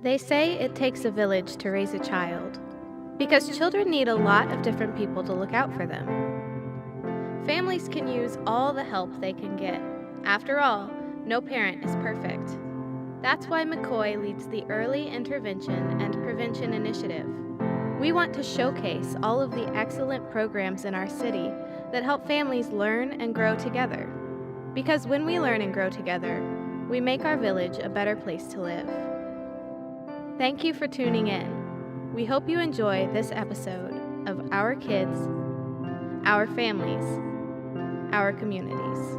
They say it takes a village to raise a child, because children need a lot of different people to look out for them. Families can use all the help they can get. After all, no parent is perfect. That's why McCoy leads the Early Intervention and Prevention Initiative. We want to showcase all of the excellent programs in our city that help families learn and grow together. Because when we learn and grow together, we make our village a better place to live. Thank you for tuning in. We hope you enjoy this episode of Our Kids, Our Families, Our Communities.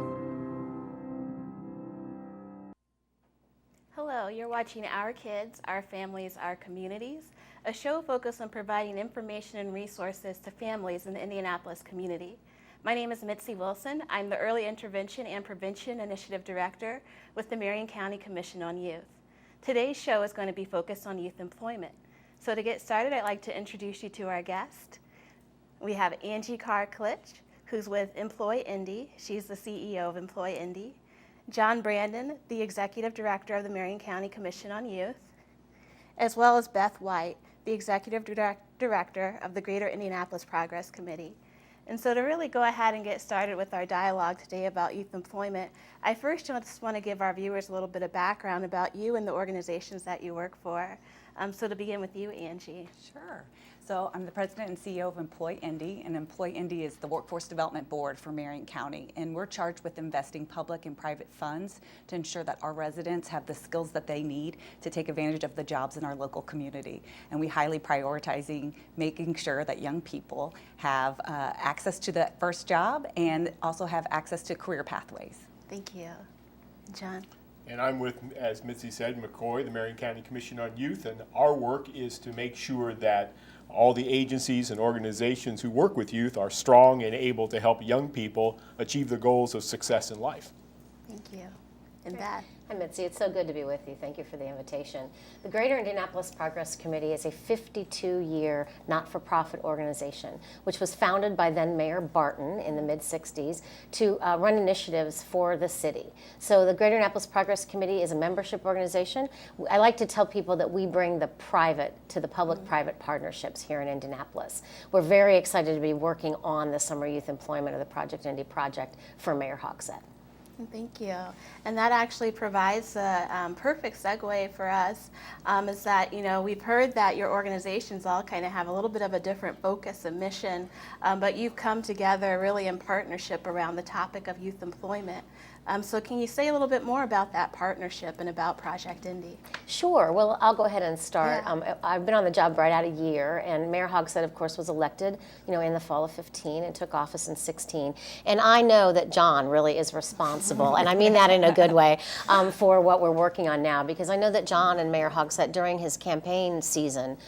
Hello, you're watching Our Kids, Our Families, Our Communities, a show focused on providing information and resources to families in the Indianapolis community. My name is Mitzi Wilson. I'm the Early Intervention and Prevention Initiative Director with the Marion County Commission on Youth. Today's show is going to be focused on youth employment. So to get started, I'd like to introduce you to our guest. We have Angie Carr-Klitsch, who's with Employ Indy. She's the CEO of Employ Indy. John Brandon, the Executive Director of the Marion County Commission on Youth, as well as Beth White, the Executive Director of the Greater Indianapolis Progress Committee. And so to really go ahead and get started with our dialogue today about youth employment, I first just want to give our viewers a little bit of background about you and the organizations that you work for. So to begin with you, Angie. Sure. So I'm the president and CEO of Employ Indy, and Employ Indy is the Workforce Development Board for Marion County, and we're charged with investing public and private funds to ensure that our residents have the skills that they need to take advantage of the jobs in our local community. And we highly prioritizing making sure that young people have access to that first job and also have access to career pathways. Thank you. John. And I'm with, as Mitzi said, McCoy, the Marion County Commission on Youth, and our work is to make sure that all the agencies and organizations who work with youth are strong and able to help young people achieve the goals of success in life. Thank you. And Beth. Hi, Mitzi. It's so good to be with you. Thank you for the invitation. The Greater Indianapolis Progress Committee is a 52-year not-for-profit organization, which was founded by then Mayor Barton in the mid-'60s to run initiatives for the city. So the Greater Indianapolis Progress Committee is a membership organization. I like to tell people that we bring the private to the public-private partnerships here in Indianapolis. We're very excited to be working on the summer youth employment, or the Project Indy project, for Mayor Hogsett. Thank you. And that actually provides a perfect segue for us, is that, we've heard that your organizations all kind of have a little bit of a different focus and mission, but you've come together really in partnership around the topic of youth employment. So can you say a little bit more about that partnership and about Project Indy? Sure. Well, I'll go ahead and start. Yeah. I've been on the job right out a year, and Mayor Hogsett, of course, was elected, in the fall of 15 and took office in 16. And I know that John really is responsible, and I mean that in a good way, for what we're working on now, because I know that John and Mayor Hogsett, during his campaign season,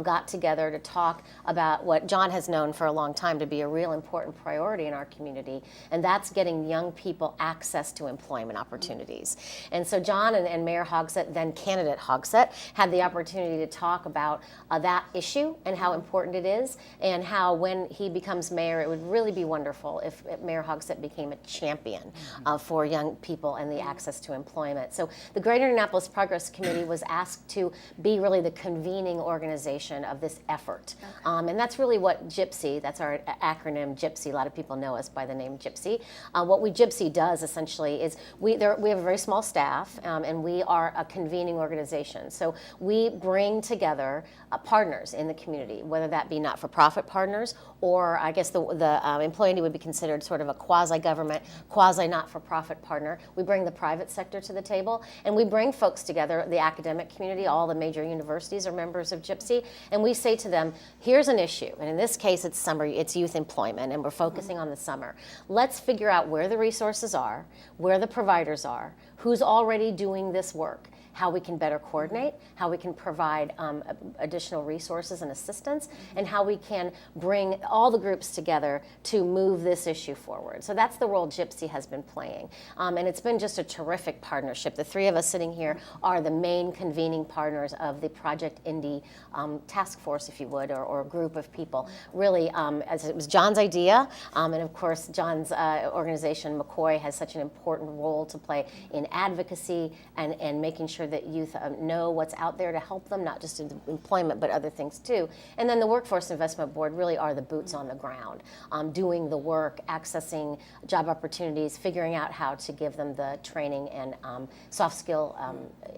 got together to talk about what John has known for a long time to be a real important priority in our community, and that's getting young people access to employment opportunities. And so John and Mayor Hogsett, then candidate Hogsett, had the opportunity to talk about that issue and how important it is, and how when he becomes mayor, it would really be wonderful if Mayor Hogsett became a champion for young people and the access to employment. So the Greater Indianapolis Progress Committee was asked to be really the convening organization of this effort. And that's really what GYPSY, that's our acronym GYPSY, a lot of people know us by the name GYPSY. What GYPSY does essentially is we have a very small staff, and we are a convening organization. So we bring together partners in the community, whether that be not-for-profit partners, or I guess the Employ Indy would be considered sort of a quasi-government, quasi-not-for-profit partner. We bring the private sector to the table, and we bring folks together, the academic community. All the major universities are members of GYPSY, and we say to them, here's an issue, and in this case it's summer, it's youth employment, and we're focusing on the summer. Let's figure out where the resources are, where the providers are, who's already doing this work, how we can better coordinate, how we can provide additional resources and assistance, and how we can bring all the groups together to move this issue forward. So that's the role GYPSY has been playing. And it's been just a terrific partnership. The three of us sitting here are the main convening partners of the Project Indy task force, if you would, or group of people. Really, as it was John's idea, and of course John's organization, McCoy, has such an important role to play in advocacy and making sure sure that youth know what's out there to help them, not just in employment, but other things too. And then the Workforce Investment Board really are the boots on the ground, doing the work, accessing job opportunities, figuring out how to give them the training and soft skill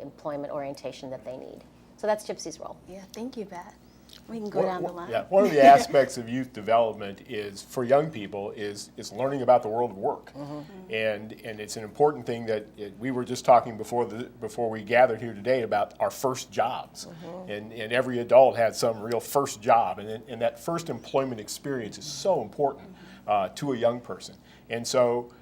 employment orientation that they need. So that's Gypsy's role. Yeah, thank you, Beth. We can go down the line. Yeah, one of the aspects of youth development is for young people is learning about the world of work, and it's an important thing that we were just talking before we gathered here today about our first jobs, and every adult had some real first job, and that first employment experience is so important to a young person, and so.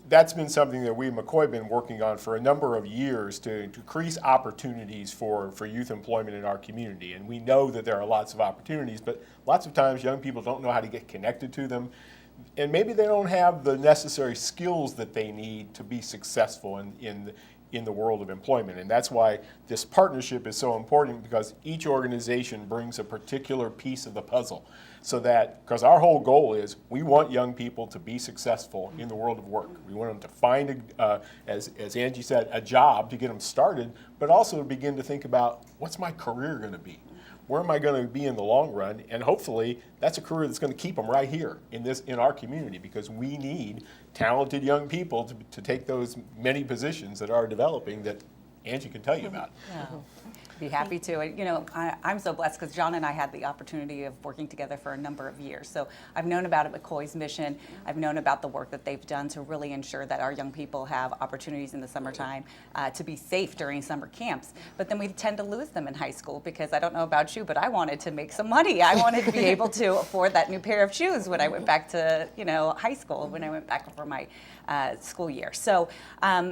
That's been something that we at McCoy have been working on for a number of years to increase opportunities for youth employment in our community. And we know that there are lots of opportunities, but lots of times young people don't know how to get connected to them. And maybe they don't have the necessary skills that they need to be successful in the world of employment. And that's why this partnership is so important, because each organization brings a particular piece of the puzzle. So that, because our whole goal is we want young people to be successful in the world of work. We want them to find, as Angie said, a job to get them started, but also to begin to think about, what's my career going to be? Where am I going to be in the long run? And hopefully that's a career that's going to keep them right here in our community, because we need talented young people to take those many positions that are developing that Angie can tell you about. Yeah. Be happy to. You know, I'm so blessed because John and I had the opportunity of working together for a number of years. So I've known about McCoy's mission. I've known about the work that they've done to really ensure that our young people have opportunities in the summertime to be safe during summer camps. But then we tend to lose them in high school, because I don't know about you, but I wanted to make some money. I wanted to be able to afford that new pair of shoes when I went back to, high school, when I went back for my school year. So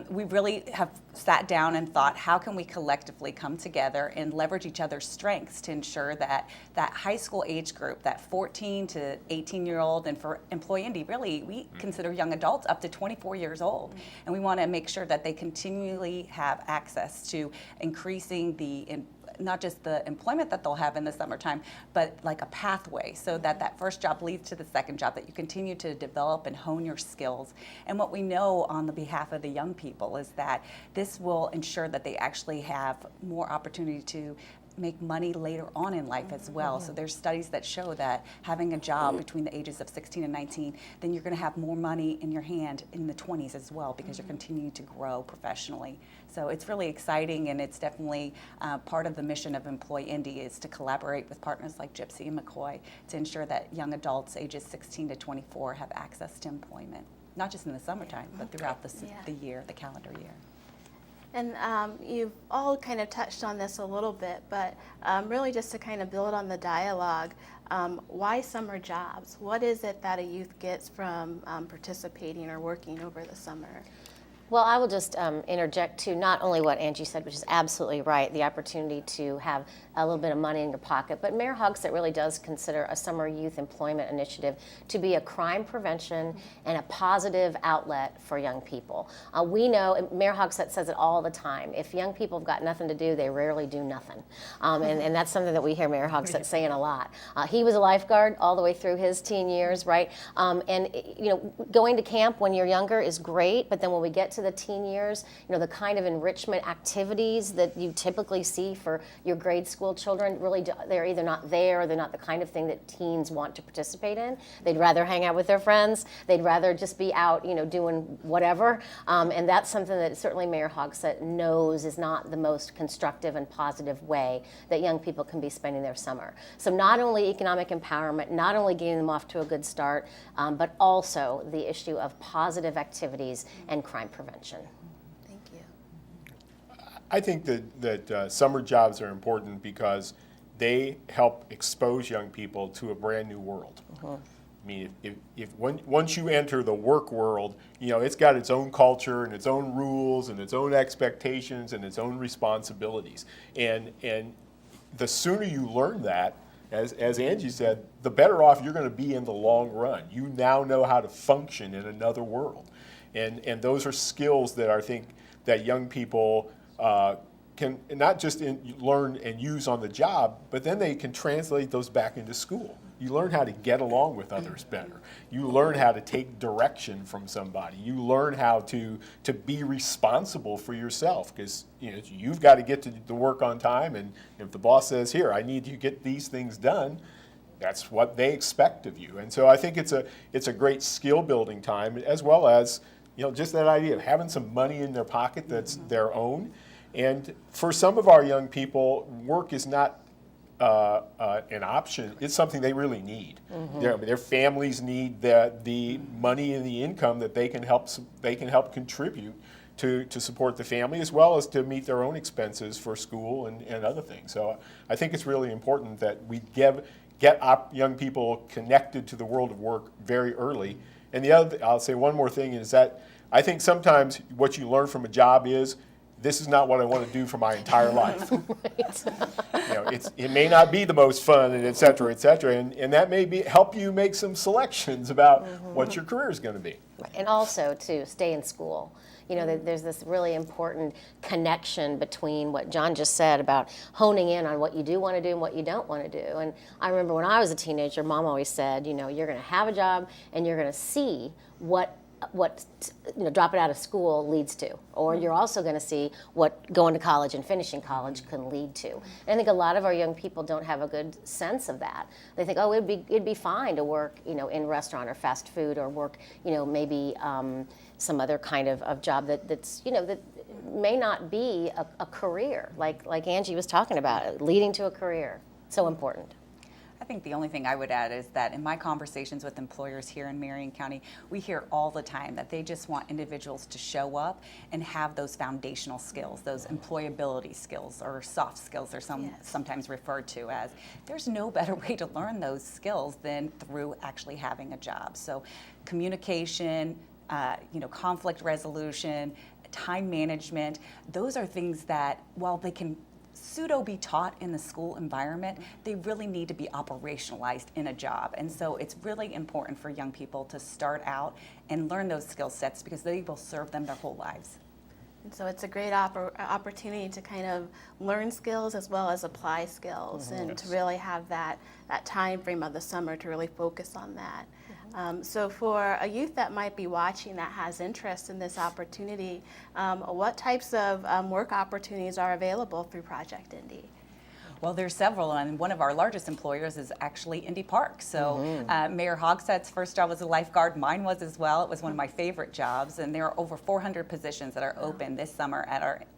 we really have sat down and thought, how can we collectively come together and leverage each other's strengths to ensure that that high school age group, that 14 to 18-year-old, and for Employ Indy, really, we consider young adults up to 24 years old. And we want to make sure that they continually have access to increasing not just the employment that they'll have in the summertime, but like a pathway, so that that first job leads to the second job, that you continue to develop and hone your skills. And what we know on the behalf of the young people is that this will ensure that they actually have more opportunity to make money later on in life as well. So there's studies that show that having a job between the ages of 16 and 19, then you're going to have more money in your hand in the 20s as well, because you're continuing to grow professionally. So it's really exciting, and it's definitely part of the mission of Employ Indy is to collaborate with partners like Gypsy and McCoy to ensure that young adults ages 16 to 24 have access to employment, not just in the summertime, but throughout the year, the calendar year. And you've all kind of touched on this a little bit, but really just to kind of build on the dialogue, why summer jobs? What is it that a youth gets from participating or working over the summer? Well, I will just interject to not only what Angie said, which is absolutely right, the opportunity to have a little bit of money in your pocket, but Mayor Hogsett really does consider a summer youth employment initiative to be a crime prevention and a positive outlet for young people. We know, Mayor Hogsett says it all the time, if young people have got nothing to do, they rarely do nothing. And that's something that we hear Mayor Hogsett saying a lot. He was a lifeguard all the way through his teen years, right? And going to camp when you're younger is great, but then when we get to the teen years, the kind of enrichment activities that you typically see for your grade school children, really they're either not there or they're not the kind of thing that teens want to participate in. They'd rather hang out with their friends. They'd rather just be out, doing whatever. And that's something that certainly Mayor Hogsett knows is not the most constructive and positive way that young people can be spending their summer. So not only economic empowerment, not only getting them off to a good start, but also the issue of positive activities and crime prevention. Thank you. I think that summer jobs are important because they help expose young people to a brand new world. I mean, once you enter the work world, it's got its own culture and its own rules and its own expectations and its own responsibilities. And the sooner you learn that, as Angie said, the better off you're going to be in the long run. You now know how to function in another world. And those are skills that I think that young people can not just learn and use on the job, but then they can translate those back into school. You learn how to get along with others better. You learn how to take direction from somebody. You learn how to be responsible for yourself, because you've got to get to the work on time, and if the boss says, here, I need you to get these things done, that's what they expect of you. And so I think it's a great skill building time, as well as just that idea of having some money in their pocket that's their own. And for some of our young people, work is not an option. It's something they really need. Their families need the money and the income that they can help contribute to support the family, as well as to meet their own expenses for school and other things. So I think it's really important that we get young people connected to the world of work very early. And I'll say one more thing, is that I think sometimes what you learn from a job is, this is not what I want to do for my entire life. It may not be the most fun, and et cetera, and that may help you make some selections about what your career is going to be. And also to stay in school. There's this really important connection between what John just said about honing in on what you do want to do and what you don't want to do. And I remember when I was a teenager, Mom always said, you're going to have a job and you're going to see what dropping out of school leads to, or you're also going to see what going to college and finishing college can lead to. And I think a lot of our young people don't have a good sense of that. They think, oh, it'd be fine to work, in restaurant or fast food, or work, maybe some other kind of job that's that may not be a career, like Angie was talking about, leading to a career. So important. I think the only thing I would add is that in my conversations with employers here in Marion County, we hear all the time that they just want individuals to show up and have those foundational skills, those employability skills, or soft skills, or sometimes referred to as. There's no better way to learn those skills than through actually having a job. So communication, conflict resolution, time management, those are things that, while they can pseudo be taught in the school environment, they really need to be operationalized in a job. And so it's really important for young people to start out and learn those skill sets, because they will serve them their whole lives. And so it's a great opportunity to kind of learn skills as well as apply skills, and to really have that time frame of the summer to really focus on that. So for a youth that might be watching that has interest in this opportunity, what types of work opportunities are available through Project Indy? Well, there's several, and one of our largest employers is actually Indy Park. So Mayor Hogstad's first job was a lifeguard. Mine was as well. It was one of my favorite jobs, and there are over 400 positions that are open this summer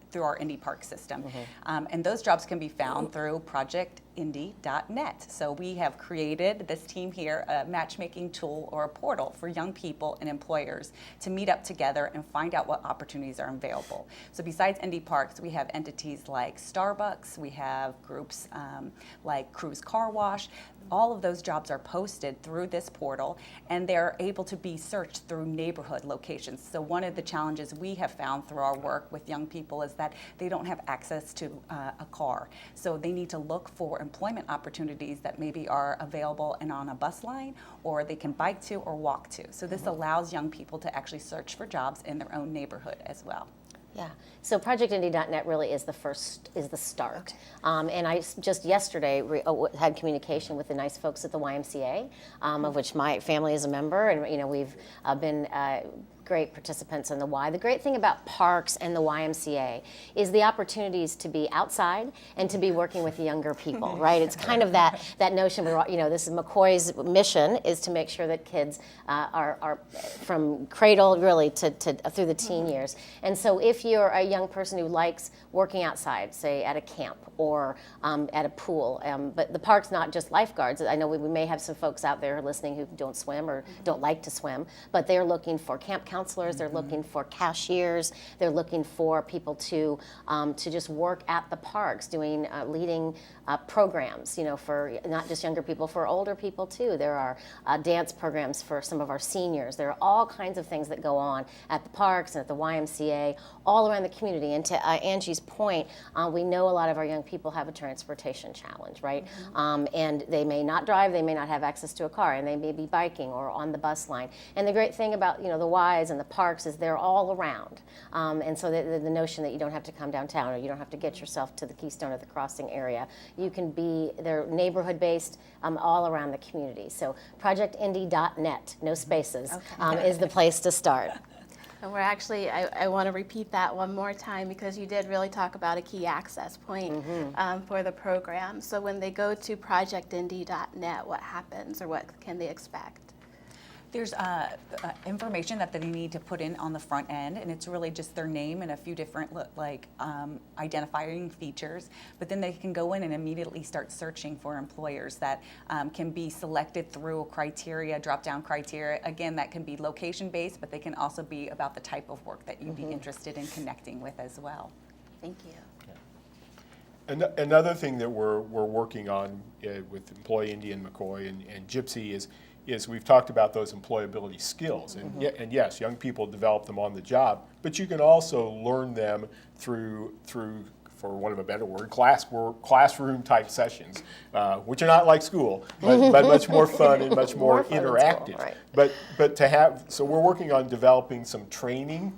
through our Indy Park system. And those jobs can be found through projectindy.net. So we have created, this team here, a matchmaking tool or a portal for young people and employers to meet up together and find out what opportunities are available. So besides Indy Parks, we have entities like Starbucks, we have groups like Cruise Car Wash. All of those jobs are posted through this portal, and they're able to be searched through neighborhood locations. So one of the challenges we have found through our work with young people is that they don't have access to a car. So they need to look for employment opportunities that maybe are available and on a bus line, or they can bike to or walk to. So this allows young people to actually search for jobs in their own neighborhood as well. Yeah, so projectindy.net really is the start. And I just yesterday had communication with the nice folks at the YMCA, of which my family is a member, and we've been great participants in the Y. The great thing about parks and the YMCA is the opportunities to be outside and to be working with younger people, right? It's kind of that notion where, this is McCoy's mission, is to make sure that kids are from cradle really to through the teen years. And so if you're a young person who likes working outside, say at a camp or at a pool, but the park's not just lifeguards. I know we may have some folks out there listening who don't swim or don't like to swim, but they're looking for camp counselors, they're looking for cashiers, they're looking for people to just work at the parks, doing leading programs, for not just younger people, for older people too. There are dance programs for some of our seniors. There are all kinds of things that go on at the parks and at the YMCA, all around the community. And to Angie's point, we know a lot of our young people have a transportation challenge, right? And they may not drive, they may not have access to a car, and they may be biking or on the bus line. And the great thing about the Y exercise and the parks is they're all around. And so the notion that you don't have to come downtown or you don't have to get yourself to the Keystone or the Crossing area, you can be, they're neighborhood based all around the community. So projectindy.net, no spaces, is the place to start. And we're actually, I want to repeat that one more time because you did really talk about a key access point for the program. So when they go to projectindy.net, what happens or what can they expect? There's information that they need to put in on the front end, and it's really just their name and a few different identifying features. But then they can go in and immediately start searching for employers that can be selected through criteria, drop-down criteria. Again, that can be location-based, but they can also be about the type of work that you'd be interested in connecting with as well. Thank you. Another thing that we're working on with Employ Indy and McCoy and Gypsy is we've talked about those employability skills. And yes, young people develop them on the job, but you can also learn them through for want of a better word, classroom type sessions, which are not like school, but much more fun and much more interactive. Right. But to have, so we're working on developing some training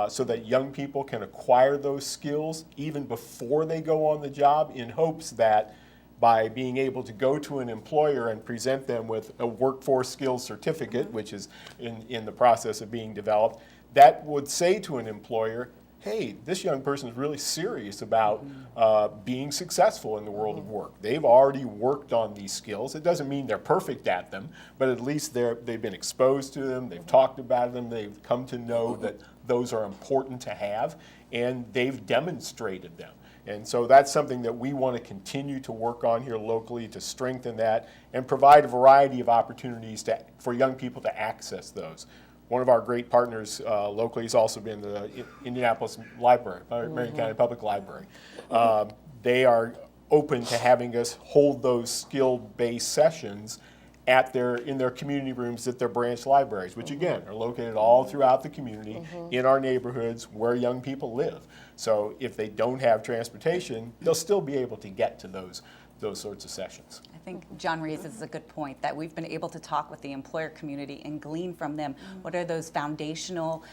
so that young people can acquire those skills even before they go on the job, in hopes that by being able to go to an employer and present them with a workforce skills certificate, which is in the process of being developed, that would say to an employer, hey, this young person is really serious about being successful in the world of work. They've already worked on these skills. It doesn't mean they're perfect at them, but at least they've been exposed to them, they've talked about them, they've come to know that those are important to have, and they've demonstrated them. And so that's something that we want to continue to work on here locally to strengthen that and provide a variety of opportunities for young people to access those. One of our great partners locally has also been the Indianapolis Library, Marion County Public Library. They are open to having us hold those skill-based sessions in their community rooms at their branch libraries, which again are located all throughout the community in our neighborhoods where young people live. So if they don't have transportation, they'll still be able to get to those sorts of sessions. I think John raises a good point that we've been able to talk with the employer community and glean from them what are those foundational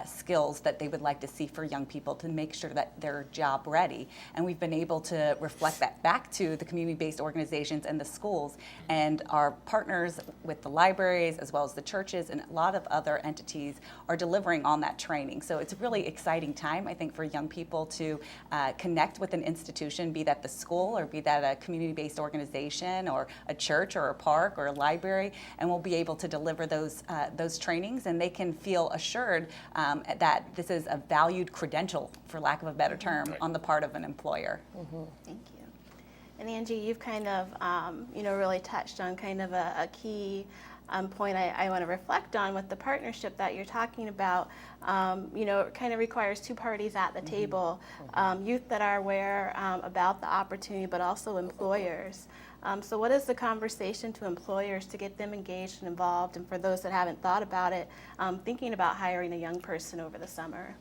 skills that they would like to see for young people to make sure that they're job ready. And we've been able to reflect that back to the community-based organizations and the schools, and our partners with the libraries as well as the churches and a lot of other entities are delivering on that training. So it's a really exciting time, I think, for young people to connect with an institution, be that the school or be that a community-based organization or a church or a park or a library, and we'll be able to deliver those trainings, and they can feel assured that this is a valued credential, for lack of a better term, on the part of an employer. Thank you. And Angie, you've kind of really touched on kind of a key point I want to reflect on with the partnership that you're talking about. It kind of requires two parties at the table, youth that are aware about the opportunity, but also employers. So what is the conversation to employers to get them engaged and involved, and for those that haven't thought about it, thinking about hiring a young person over the summer?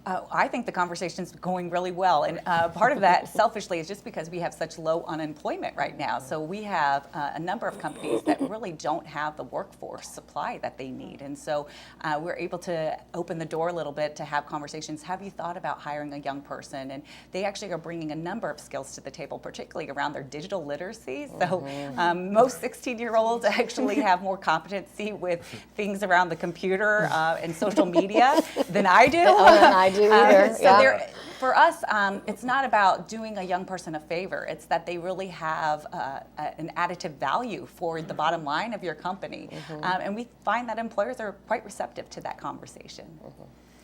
I think the conversation's going really well, and part of that, selfishly, is just because we have such low unemployment right now. So we have a number of companies that really don't have the workforce supply that they need, and so we're able to open the door a little bit to have conversations. Have you thought about hiring a young person? And they actually are bringing a number of skills to the table, particularly around their digital literacy. So most 16-year-olds actually have more competency with things around the computer and social media than I do. For us, it's not about doing a young person a favor. It's that they really have an additive value for the bottom line of your company. And we find that employers are quite receptive to that conversation.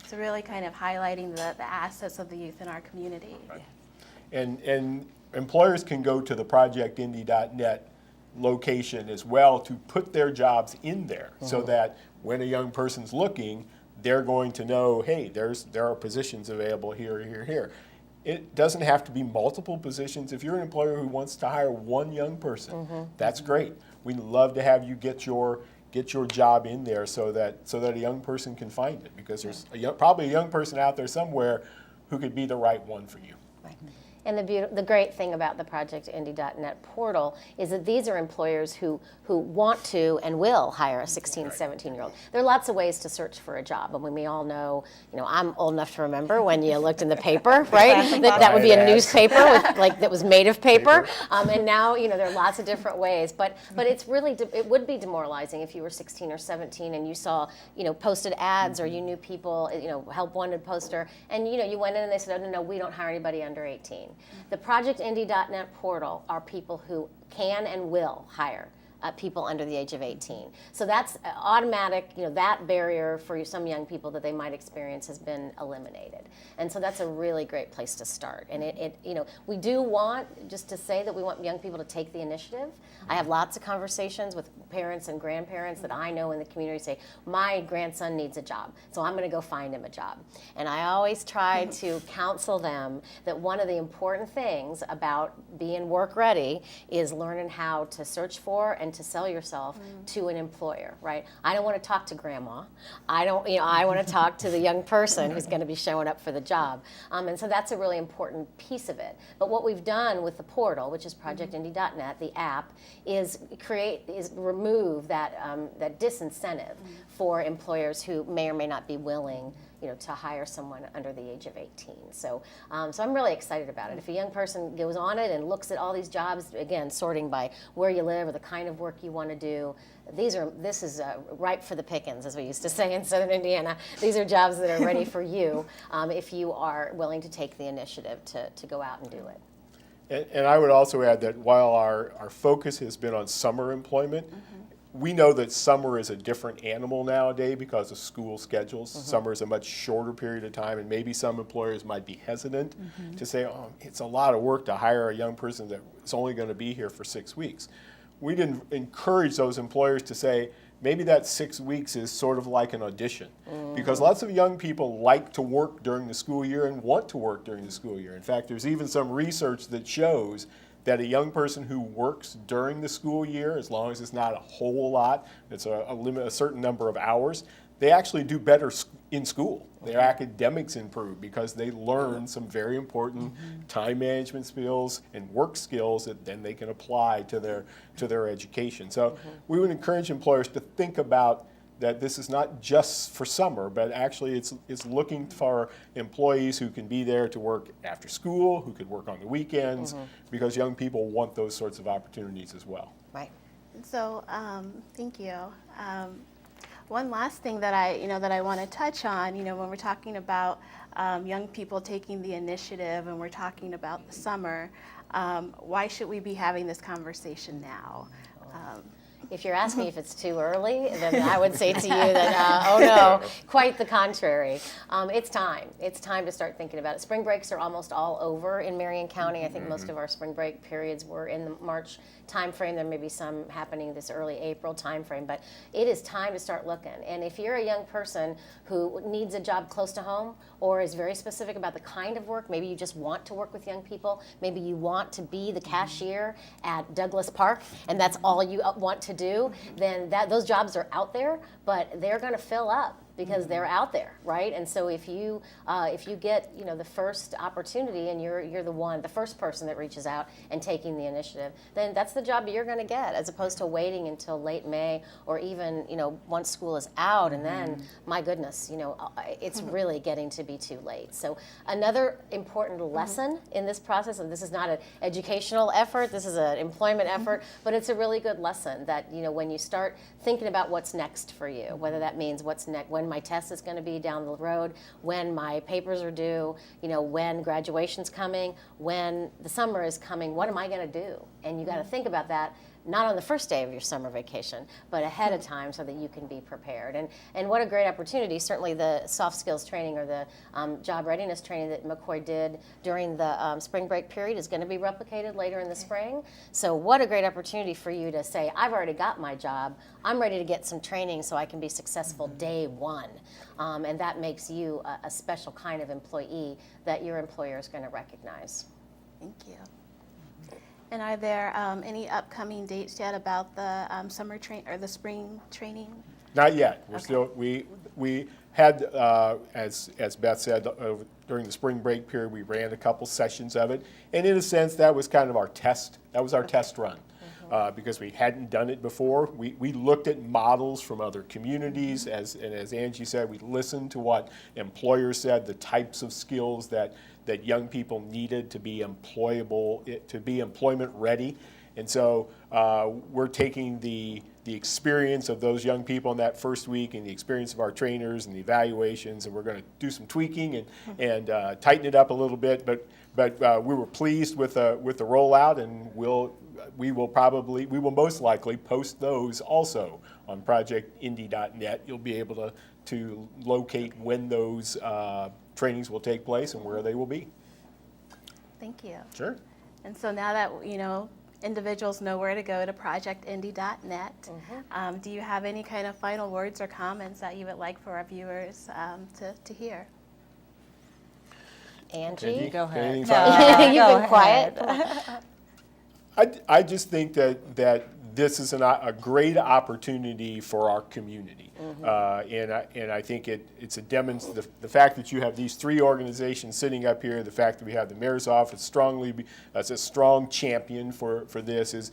So really kind of highlighting the assets of the youth in our community. Right. And employers can go to the projectindy.net location as well to put their jobs in there so that when a young person's looking, they're going to know, hey, there are positions available here. It doesn't have to be multiple positions. If you're an employer who wants to hire one young person, that's great. We'd love to have you get your job in there so that a young person can find it, because there's probably a young person out there somewhere who could be the right one for you. Right. And the great thing about the ProjectIndy.net portal is that these are employers who want to and will hire a 16, 17-year-old. There are lots of ways to search for a job. I mean, we all know, I'm old enough to remember when you looked in the paper, right? that would be a newspaper that was made of paper. And now, there are lots of different ways. But it's really, it would be demoralizing if you were 16 or 17 and you saw, posted ads or you knew people, help wanted poster, and, you went in and they said, oh, no, we don't hire anybody under 18. The ProjectIndy.net portal are people who can and will hire people under the age of 18. So that's automatic, that barrier for some young people that they might experience has been eliminated. And so that's a really great place to start. And we do want, just to say that we want young people to take the initiative. I have lots of conversations with parents and grandparents that I know in the community say, my grandson needs a job, so I'm gonna go find him a job. And I always try to counsel them that one of the important things about being work ready is learning how to search for and to sell yourself to an employer, right? I don't want to talk to grandma. I want to talk to the young person who's going to be showing up for the job. And so that's a really important piece of it. But what we've done with the portal, which is ProjectIndy.net, the app, is remove that disincentive for employers who may or may not be willing to hire someone under the age of 18. So I'm really excited about it. If a young person goes on it and looks at all these jobs, again, sorting by where you live or the kind of work you want to do, this is ripe for the pickings, as we used to say in Southern Indiana. These are jobs that are ready for you if you are willing to take the initiative to go out and do it. And I would also add that while our focus has been on summer employment, we know that summer is a different animal nowadays because of school schedules. Summer is a much shorter period of time, and maybe some employers might be hesitant to say, oh, it's a lot of work to hire a young person that's only going to be here for 6 weeks. We didn't encourage those employers to say, maybe that 6 weeks is sort of like an audition, because lots of young people like to work during the school year and want to work during the school year. In fact, there's even some research that shows that a young person who works during the school year, as long as it's not a whole lot, it's a certain number of hours, they actually do better in school. Their academics improve because they learn some very important time management skills and work skills that then they can apply to their education. So we would encourage employers to think about that this is not just for summer, but actually it's looking for employees who can be there to work after school, who could work on the weekends, because young people want those sorts of opportunities as well. Right. So, thank you. One last thing that I want to touch on, when we're talking about young people taking the initiative and we're talking about the summer, why should we be having this conversation now? If you're asking me if it's too early, then I would say to you that, oh no, quite the contrary. It's time. It's time to start thinking about it. Spring breaks are almost all over in Marion County. I think most of our spring break periods were in the March timeframe. There may be some happening this early April timeframe, but it is time to start looking. And if you're a young person who needs a job close to home or is very specific about the kind of work, maybe you just want to work with young people, maybe you want to be the cashier at Douglas Park and that's all you want to do, then those jobs are out there, but they're going to fill up because they're out there, right? And so if you get the first opportunity and you're the first person that reaches out and taking the initiative, then that's the job you're going to get, as opposed to waiting until late May or even once school is out, and then my goodness, it's really getting to be too late. So another important lesson in this process, and this is not an educational effort, this is an employment effort, but it's a really good lesson that when you start thinking about what's next for you, whether that means what's next, when my test is going to be down the road, when my papers are due, when graduation's coming, when the summer is coming, what am I going to do? And you got to think about that not on the first day of your summer vacation, but ahead of time so that you can be prepared. And what a great opportunity. Certainly the soft skills training or the job readiness training that McCoy did during the spring break period is going to be replicated later in the spring. So what a great opportunity for you to say, I've already got my job. I'm ready to get some training so I can be successful day one. And that makes you a special kind of employee that your employer is going to recognize. Thank you. And are there any upcoming dates yet about the summer train or the spring training? Not yet. We're still we had as Beth said during the spring break period, we ran a couple sessions of it. And in a sense, that was kind of our test. That was our test run. Because we hadn't done it before. We looked at models from other communities, and as Angie said, we listened to what employers said, the types of skills that young people needed to be employable, to be employment ready. And so we're taking the experience of those young people in that first week and the experience of our trainers and the evaluations, and we're going to do some tweaking and tighten it up a little bit. But we were pleased with the rollout, and we will most likely post those also on projectindy.net. You'll be able to locate when those trainings will take place and where they will be. Thank you. Sure. And so now that, individuals know where to go to projectindy.net, do you have any kind of final words or comments that you would like for our viewers to hear? Angie? Go ahead. Anything No, final? You've go been quiet. I just think that this is a great opportunity for our community, and I think it's a the fact that you have these three organizations sitting up here, the fact that we have the mayor's office as a strong champion for this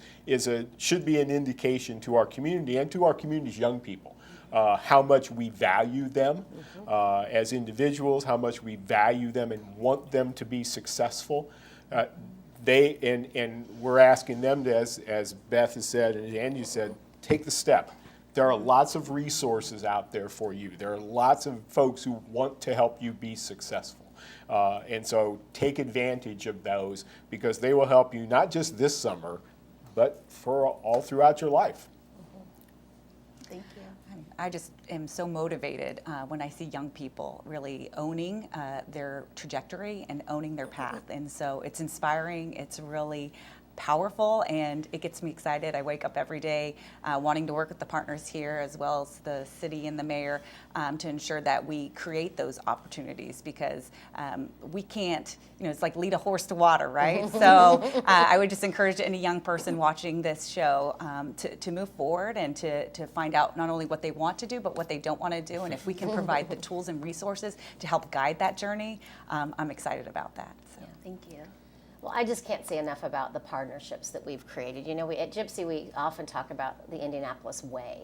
should be an indication to our community and to our community's young people. How much we value them as individuals, how much we value them and want them to be successful. And we're asking them to, as Beth has said and as Andy said, take the step. There are lots of resources out there for you. There are lots of folks who want to help you be successful. And so take advantage of those, because they will help you not just this summer, but for all throughout your life. Thank you. I just am so motivated when I see young people really owning their trajectory and owning their path. And so it's inspiring, it's really powerful, and it gets me excited. I wake up every day wanting to work with the partners here as well as the city and the mayor to ensure that we create those opportunities, because we can't, it's like lead a horse to water, right? So I would just encourage any young person watching this show to move forward and to find out not only what they want to do, but what they don't want to do. And if we can provide the tools and resources to help guide that journey, I'm excited about that. So. Yeah, thank you. Well, I just can't say enough about the partnerships that we've created. At Gypsy, we often talk about the Indianapolis way,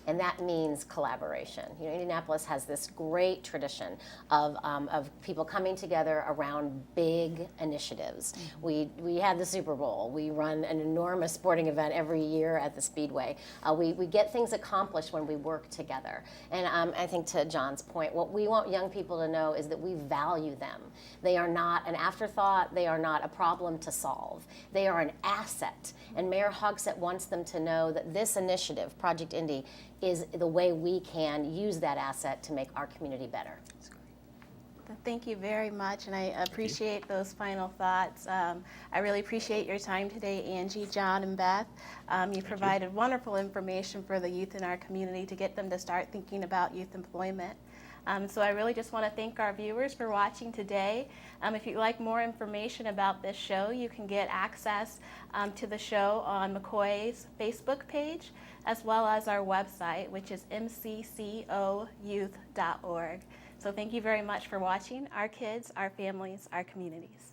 and that means collaboration. Indianapolis has this great tradition of people coming together around big initiatives. Mm-hmm. We had the Super Bowl. We run an enormous sporting event every year at the Speedway. We get things accomplished when we work together. And I think to John's point, what we want young people to know is that we value them. They are not an afterthought. They are not a problem to solve. They are an asset. And Mayor Hogsett wants them to know that this initiative, Project Indy, is the way we can use that asset to make our community better. Thank you very much, and I appreciate those final thoughts. I really appreciate your time today, Angie, John, and Beth. You provided wonderful information for the youth in our community to get them to start thinking about youth employment. So I really just want to thank our viewers for watching today. If you'd like more information about this show, you can get access to the show on McCoy's Facebook page, as well as our website, which is mccoyouth.org. So thank you very much for watching Our Kids, Our Families, Our Communities.